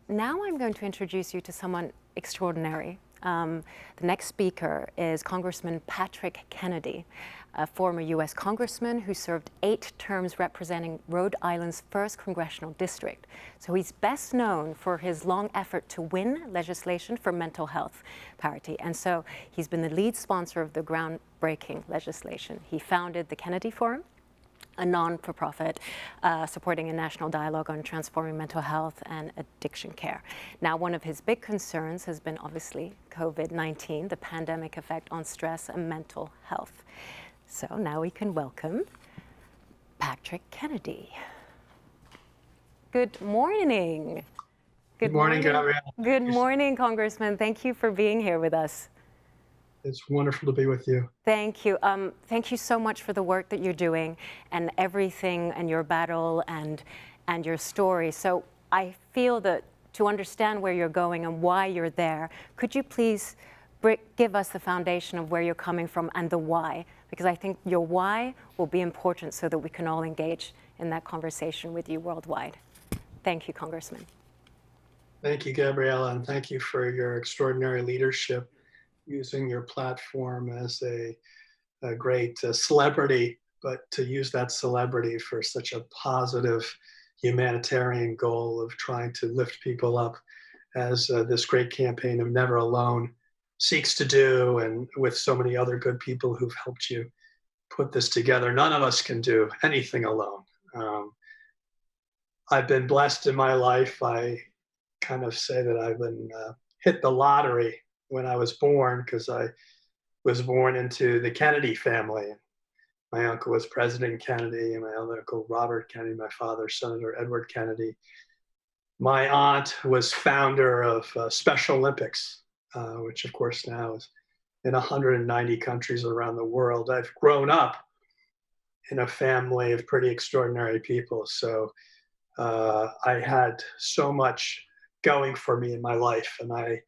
now I'm going to introduce you to someone extraordinary. The next speaker is Congressman Patrick Kennedy, a former U.S. congressman who served 8 terms representing Rhode Island's 1st congressional district. So he's best known for his long effort to win legislation for mental health parity. And so he's been the lead sponsor of the groundbreaking legislation. He founded the Kennedy Forum, a non-for-profit supporting a national dialogue on transforming mental health and addiction care. Now, one of his big concerns has been obviously COVID-19, the pandemic effect on stress and mental health. So now we can welcome Patrick Kennedy. Good morning. Good morning, Gabrielle. Good morning, Congressman. Thank you for being here with us. It's wonderful to be with you. Thank you. Thank you so much for the work that you're doing and everything and your battle and your story. So I feel that to understand where you're going and why you're there, could you please give us the foundation of where you're coming from and the why? Because I think your why will be important so that we can all engage in that conversation with you worldwide. Thank you, Congressman. Thank you, Gabriella, and thank you for your extraordinary leadership, using your platform as a great celebrity, but to use that celebrity for such a positive humanitarian goal of trying to lift people up, as this great campaign of Never Alone seeks to do, and with so many other good people who've helped you put this together. None of us can do anything alone. I've been blessed in my life. I kind of say that I've been hit the lottery when I was born, because I was born into the Kennedy family. My uncle was President Kennedy, and my other uncle, Robert Kennedy, my father, Senator Edward Kennedy. My aunt was founder of Special Olympics, which of course now is in 190 countries around the world. I've grown up in a family of pretty extraordinary people. So I had so much going for me in my life, and I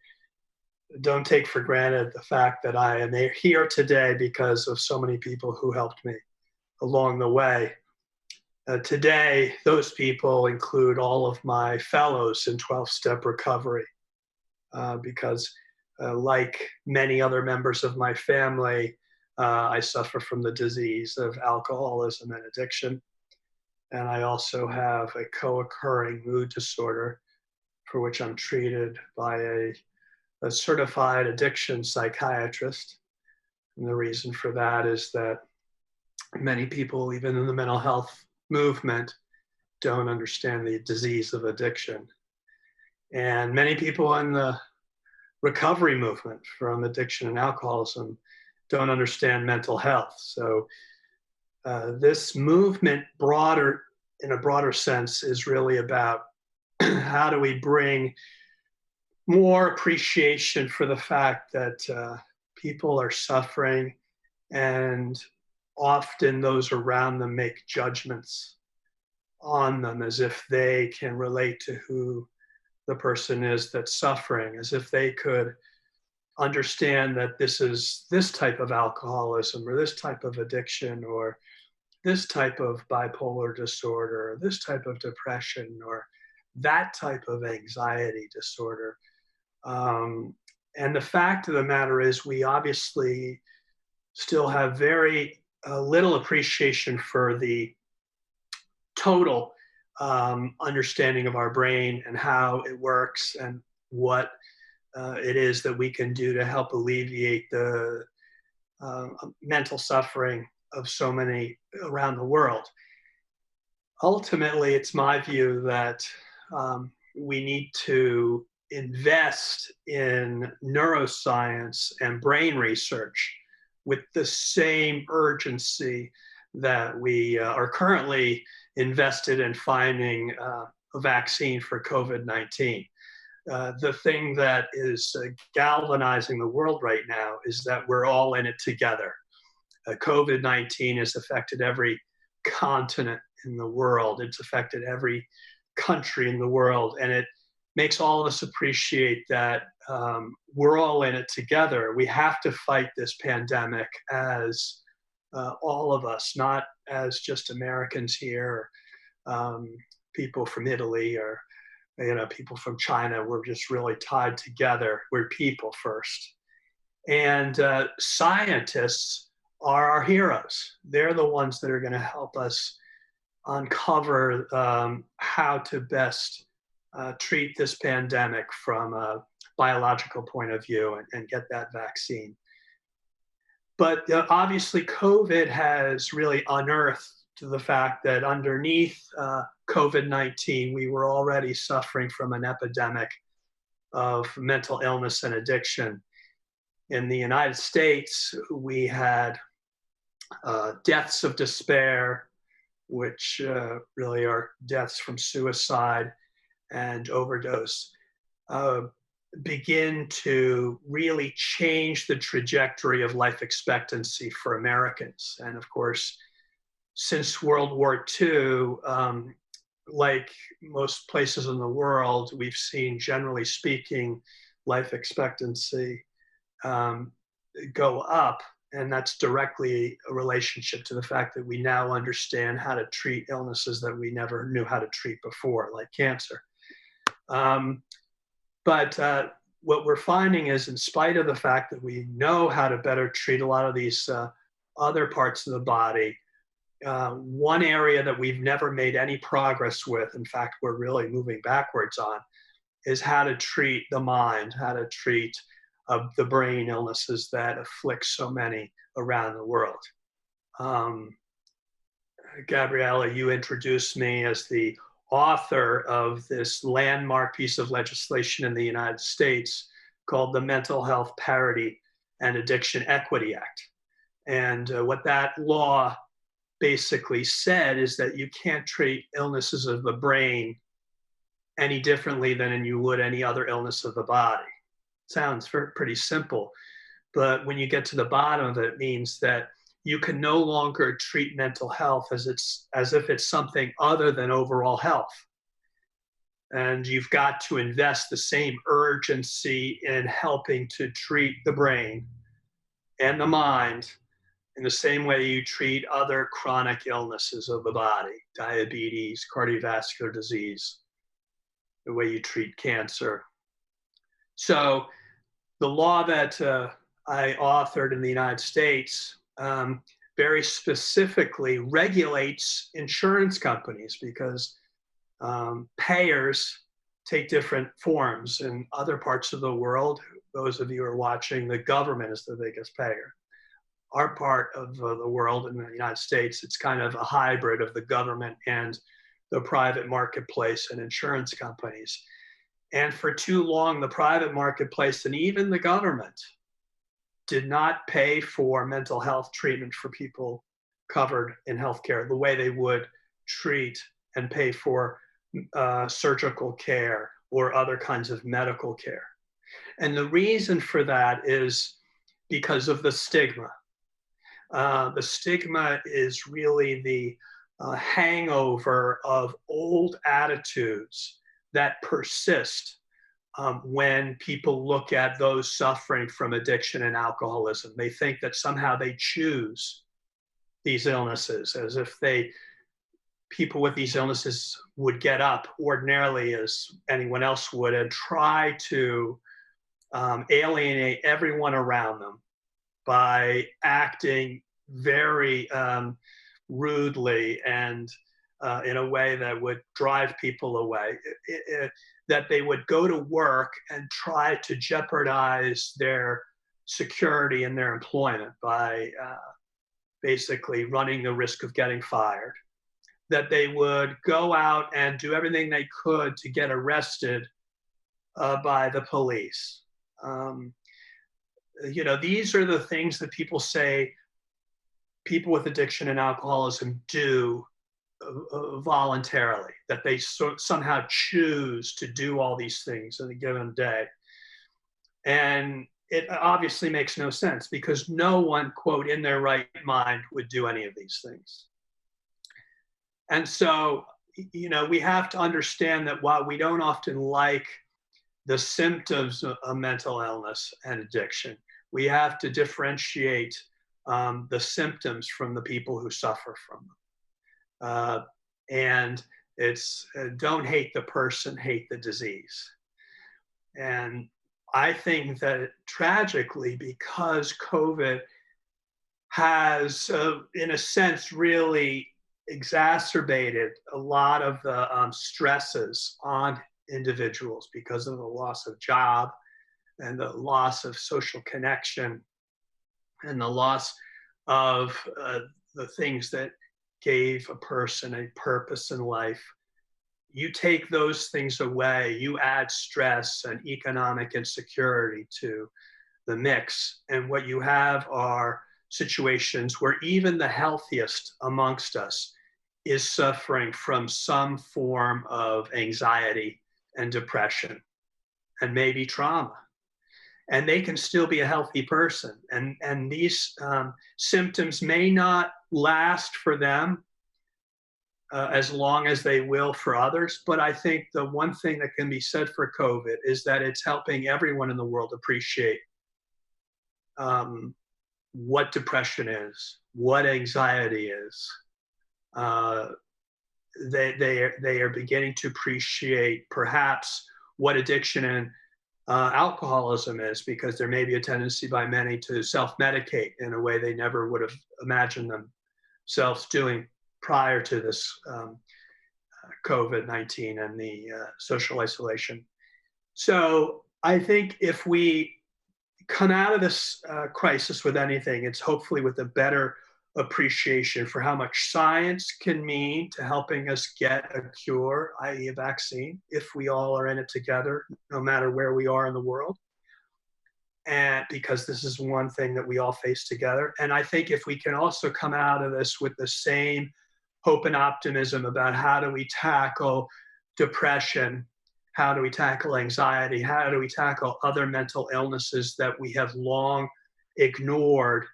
don't take for granted the fact that I am here today because of so many people who helped me along the way. Today, those people include all of my fellows in 12-step recovery, because like many other members of my family, I suffer from the disease of alcoholism and addiction. And I also have a co-occurring mood disorder for which I'm treated by a certified addiction psychiatrist. And the reason for that is that many people, even in the mental health movement, don't understand the disease of addiction. And many people in the recovery movement from addiction and alcoholism don't understand mental health. So this movement, in a broader sense, is really about how do we bring more appreciation for the fact that people are suffering, and often those around them make judgments on them as if they can relate to who the person is that's suffering, as if they could understand that this is this type of alcoholism or this type of addiction or this type of bipolar disorder or this type of depression or that type of anxiety disorder. And the fact of the matter is, we obviously still have very little appreciation for the total understanding of our brain and how it works and what it is that we can do to help alleviate the mental suffering of so many around the world. Ultimately, it's my view that we need to invest in neuroscience and brain research with the same urgency that we are currently invested in finding a vaccine for COVID-19. The thing that is galvanizing the world right now is that we're all in it together. COVID-19 has affected every continent in the world. It's affected every country in the world. And it makes all of us appreciate that we're all in it together. We have to fight this pandemic as all of us, not as just Americans here, or people from Italy or People from China were just really tied together. We're people first. And scientists are our heroes. They're the ones that are going to help us uncover how to best treat this pandemic from a biological point of view and get that vaccine. But obviously, COVID has really unearthed the fact that underneath COVID-19, we were already suffering from an epidemic of mental illness and addiction. In the United States, we had deaths of despair, which really are deaths from suicide and overdose, begin to really change the trajectory of life expectancy for Americans. And of course, since World War II, like most places in the world, we've seen, generally speaking, life expectancy go up. And that's directly a relationship to the fact that we now understand how to treat illnesses that we never knew how to treat before, like cancer. But what we're finding is, in spite of the fact that we know how to better treat a lot of these other parts of the body, one area that we've never made any progress with, in fact, we're really moving backwards on, is how to treat the mind, how to treat the brain illnesses that afflict so many around the world. Gabriella, you introduced me as the author of this landmark piece of legislation in the United States called the Mental Health Parity and Addiction Equity Act. And what that law basically said is that you can't treat illnesses of the brain any differently than you would any other illness of the body. Sounds pretty simple, but when you get to the bottom of it, it means that you can no longer treat mental health as if it's something other than overall health. And you've got to invest the same urgency in helping to treat the brain and the mind in the same way you treat other chronic illnesses of the body, diabetes, cardiovascular disease, the way you treat cancer. So the law that I authored in the United States very specifically regulates insurance companies, because payers take different forms. In other parts of the world, those of you who are watching, the government is the biggest payer. Our part of the world, in the United States, it's kind of a hybrid of the government and the private marketplace and insurance companies. And for too long, the private marketplace and even the government did not pay for mental health treatment for people covered in healthcare the way they would treat and pay for surgical care or other kinds of medical care. And the reason for that is because of the stigma. The stigma is really the hangover of old attitudes that persist when people look at those suffering from addiction and alcoholism. They think that somehow they choose these illnesses, as if people with these illnesses would get up ordinarily as anyone else would and try to alienate everyone around them by acting very rudely and in a way that would drive people away. That they would go to work and try to jeopardize their security and their employment by basically running the risk of getting fired. That they would go out and do everything they could to get arrested by the police. These are the things that people say people with addiction and alcoholism do voluntarily, that they somehow choose to do all these things in a given day. And it obviously makes no sense, because no one, quote, in their right mind would do any of these things. And so, we have to understand that while we don't often like the symptoms of mental illness and addiction, we have to differentiate the symptoms from the people who suffer from them. And It's don't hate the person, hate the disease. And I think that tragically, because COVID has, in a sense, really exacerbated a lot of the stresses on individuals because of the loss of job and the loss of social connection and the loss of the things that gave a person a purpose in life. You take those things away, you add stress and economic insecurity to the mix, and what you have are situations where even the healthiest amongst us is suffering from some form of anxiety and depression and maybe trauma. And they can still be a healthy person. And these symptoms may not last for them as long as they will for others. But I think the one thing that can be said for COVID is that it's helping everyone in the world appreciate what depression is, what anxiety is. They are beginning to appreciate perhaps what addiction and alcoholism is, because there may be a tendency by many to self-medicate in a way they never would have imagined themselves doing prior to this COVID-19 and the social isolation. So I think if we come out of this crisis with anything, it's hopefully with a better appreciation for how much science can mean to helping us get a cure, i.e. a vaccine, if we all are in it together, no matter where we are in the world. And because this is one thing that we all face together. And I think if we can also come out of this with the same hope and optimism about how do we tackle depression, how do we tackle anxiety, how do we tackle other mental illnesses that we have long ignored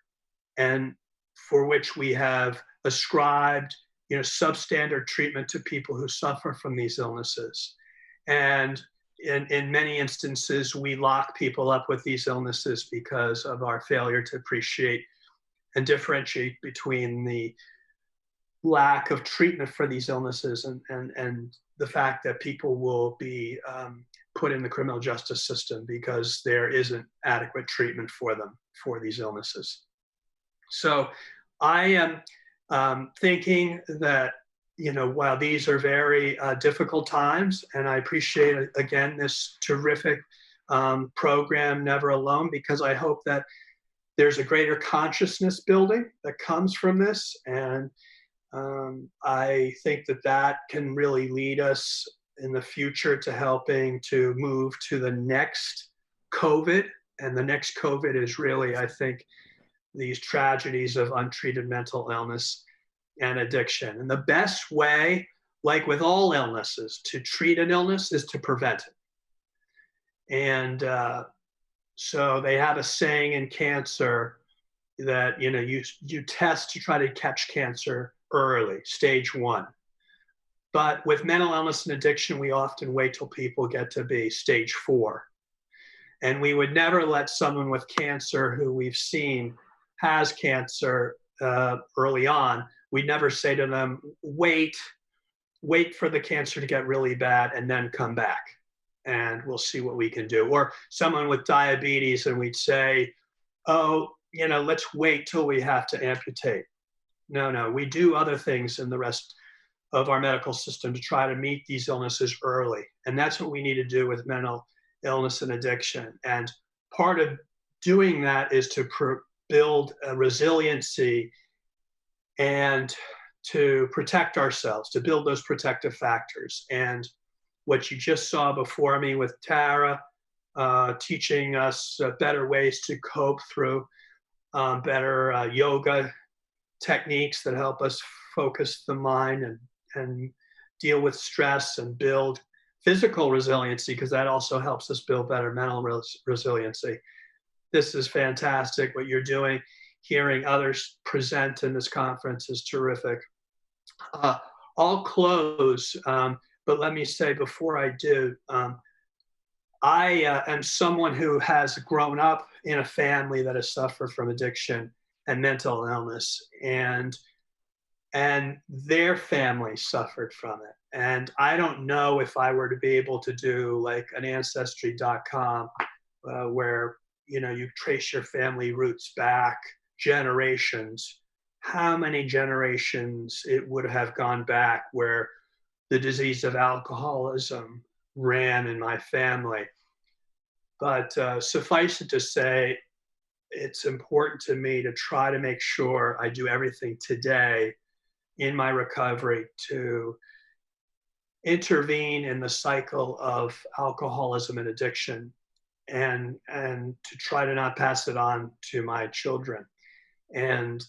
and for which we have ascribed, substandard treatment to people who suffer from these illnesses. And in many instances, we lock people up with these illnesses because of our failure to appreciate and differentiate between the lack of treatment for these illnesses and the fact that people will be put in the criminal justice system because there isn't adequate treatment for them for these illnesses. So I am thinking that, while these are very difficult times, and I appreciate, again, this terrific program, Never Alone, because I hope that there's a greater consciousness building that comes from this. And I think that can really lead us in the future to helping to move to the next COVID. And the next COVID is really, I think, these tragedies of untreated mental illness and addiction. And the best way, like with all illnesses, to treat an illness is to prevent it. And so they have a saying in cancer that, you test to try to catch cancer early, stage 1. But with mental illness and addiction, we often wait till people get to be stage 4. And we would never let someone with cancer who we've seen has cancer early on, we'd never say to them, wait for the cancer to get really bad and then come back and we'll see what we can do. Or someone with diabetes and we'd say, let's wait till we have to amputate. No, we do other things in the rest of our medical system to try to meet these illnesses early. And that's what we need to do with mental illness and addiction. And part of doing that is to build a resiliency and to protect ourselves, to build those protective factors. And what you just saw before me with Tara, teaching us better ways to cope through better yoga techniques that help us focus the mind and deal with stress and build physical resiliency, because that also helps us build better mental resiliency. This is fantastic what you're doing. Hearing others present in this conference is terrific. I'll close, but let me say before I do, I am someone who has grown up in a family that has suffered from addiction and mental illness, and their family suffered from it. And I don't know if I were to be able to do like an ancestry.com where, you know, you trace your family roots back generations, how many generations it would have gone back where the disease of alcoholism ran in my family. But suffice it to say, it's important to me to try to make sure I do everything today in my recovery to intervene in the cycle of alcoholism and addiction, and to try to not pass it on to my children. And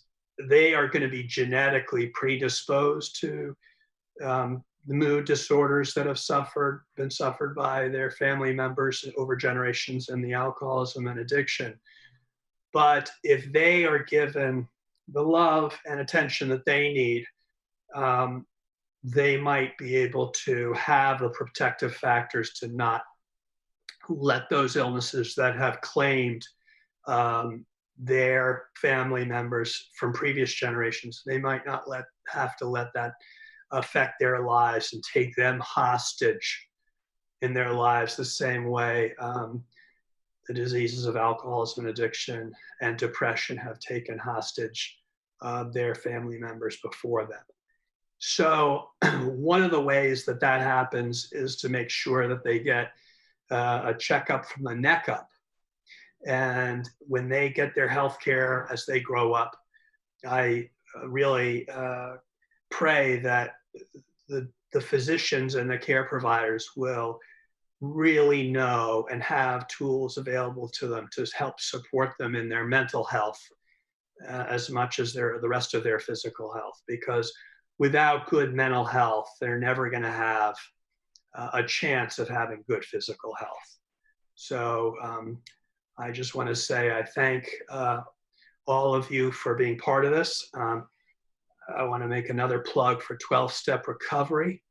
they are going to be genetically predisposed to the mood disorders that have been suffered by their family members over generations, and the alcoholism and addiction. But if they are given the love and attention that they need, they might be able to have the protective factors to not let those illnesses that have claimed their family members from previous generations, they might not have to let that affect their lives and take them hostage in their lives the same way the diseases of alcoholism and addiction and depression have taken hostage their family members before them. So one of the ways that that happens is to make sure that they get a checkup from the neck up. And when they get their health care as they grow up, I really pray that the physicians and the care providers will really know and have tools available to them to help support them in their mental health as much as the rest of their physical health. Because without good mental health, they're never going to have a chance of having good physical health. So I just want to say I thank all of you for being part of this. I want to make another plug for 12-step recovery.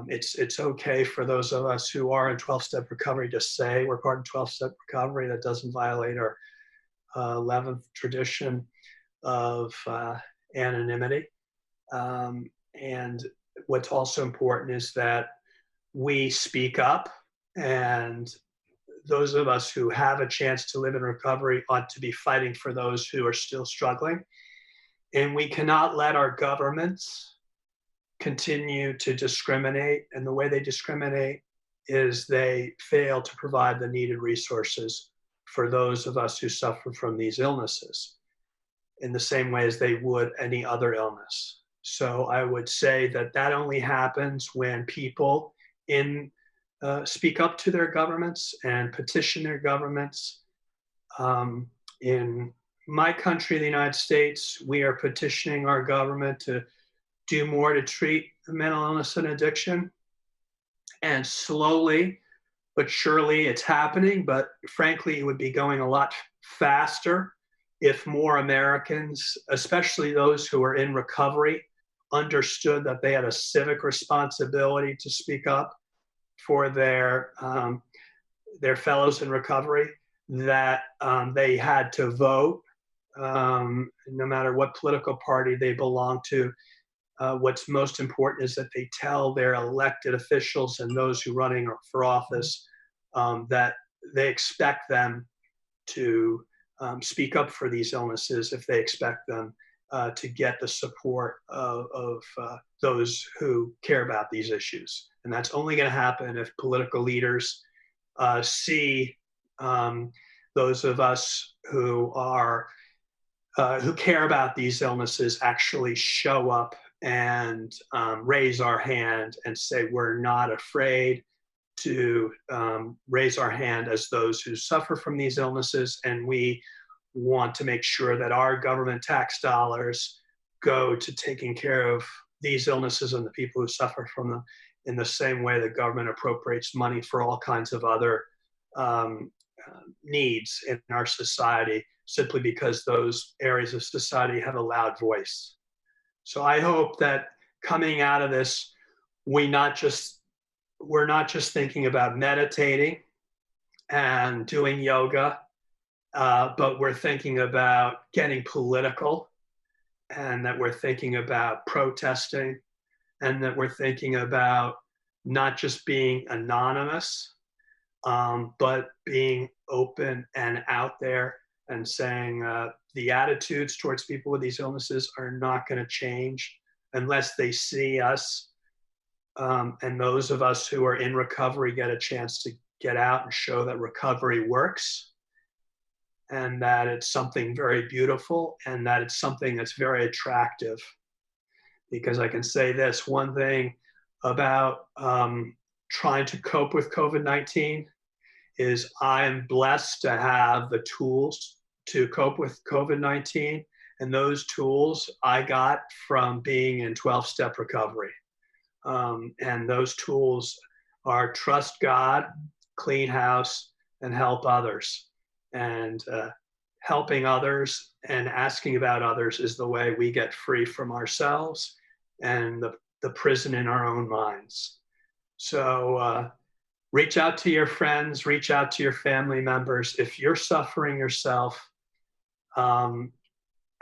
It's okay for those of us who are in 12-step recovery to say we're part of 12-step recovery. That doesn't violate our 11th tradition of anonymity. And what's also important is that we speak up, and those of us who have a chance to live in recovery ought to be fighting for those who are still struggling. And we cannot let our governments continue to discriminate. And the way they discriminate is they fail to provide the needed resources for those of us who suffer from these illnesses in the same way as they would any other illness. So I would say that that only happens when people speak up to their governments and petition their governments. In my country, the United States, we are petitioning our government to do more to treat mental illness and addiction. And slowly but surely it's happening. But frankly, it would be going a lot faster if more Americans, especially those who are in recovery, understood that they had a civic responsibility to speak up for their fellows in recovery, that they had to vote, no matter what political party they belong to. What's most important is that they tell their elected officials and those who are running for office that they expect them to speak up for these illnesses if they expect them to get the support of those who care about these issues. And that's only going to happen if political leaders see those of us who care about these illnesses actually show up and raise our hand and say we're not afraid to raise our hand as those who suffer from these illnesses, and we want to make sure that our government tax dollars go to taking care of these illnesses and the people who suffer from them in the same way the government appropriates money for all kinds of other needs in our society, simply because those areas of society have a loud voice. So I hope that coming out of this, we're not just thinking about meditating and doing yoga, but we're thinking about getting political, and that we're thinking about protesting, and that we're thinking about not just being anonymous, but being open and out there and saying the attitudes towards people with these illnesses are not going to change unless they see us, and those of us who are in recovery get a chance to get out and show that recovery works, and that it's something very beautiful, and that it's something that's very attractive. Because I can say this one thing about trying to cope with COVID-19 is I am blessed to have the tools to cope with COVID-19. And those tools I got from being in 12-step recovery. And those tools are trust God, clean house, and help others. And helping others and asking about others is the way we get free from ourselves and the prison in our own minds. So reach out to your friends, reach out to your family members. If you're suffering yourself,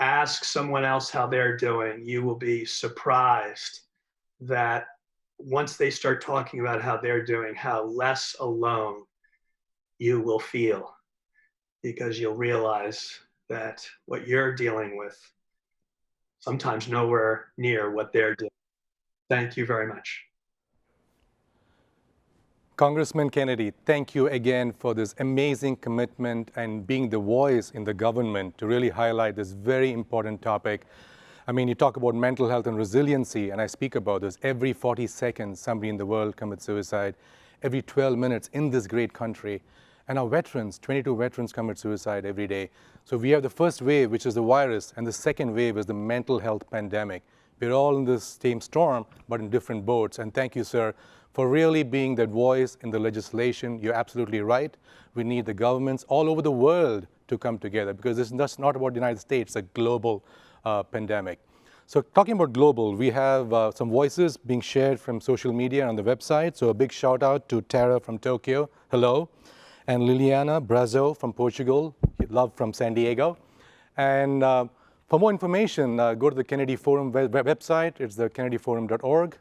ask someone else how they're doing. You will be surprised that once they start talking about how they're doing, how less alone you will feel, because you'll realize that what you're dealing with sometimes nowhere near what they're doing. Thank you very much. Congressman Kennedy, thank you again for this amazing commitment and being the voice in the government to really highlight this very important topic. I mean, you talk about mental health and resiliency, and I speak about this. Every 40 seconds, somebody in the world commits suicide. Every 12 minutes in this great country. And our veterans, 22 veterans commit suicide every day. So we have the first wave, which is the virus, and the second wave is the mental health pandemic. We're all in this same storm, but in different boats. And thank you, sir, for really being that voice in the legislation. You're absolutely right. We need the governments all over the world to come together, because this is just not about the United States, it's a global pandemic. So talking about global, we have some voices being shared from social media on the website. So a big shout out to Tara from Tokyo, hello. And Liliana Brazo from Portugal, love from San Diego. And for more information, go to the Kennedy Forum website. It's the kennedyforum.org.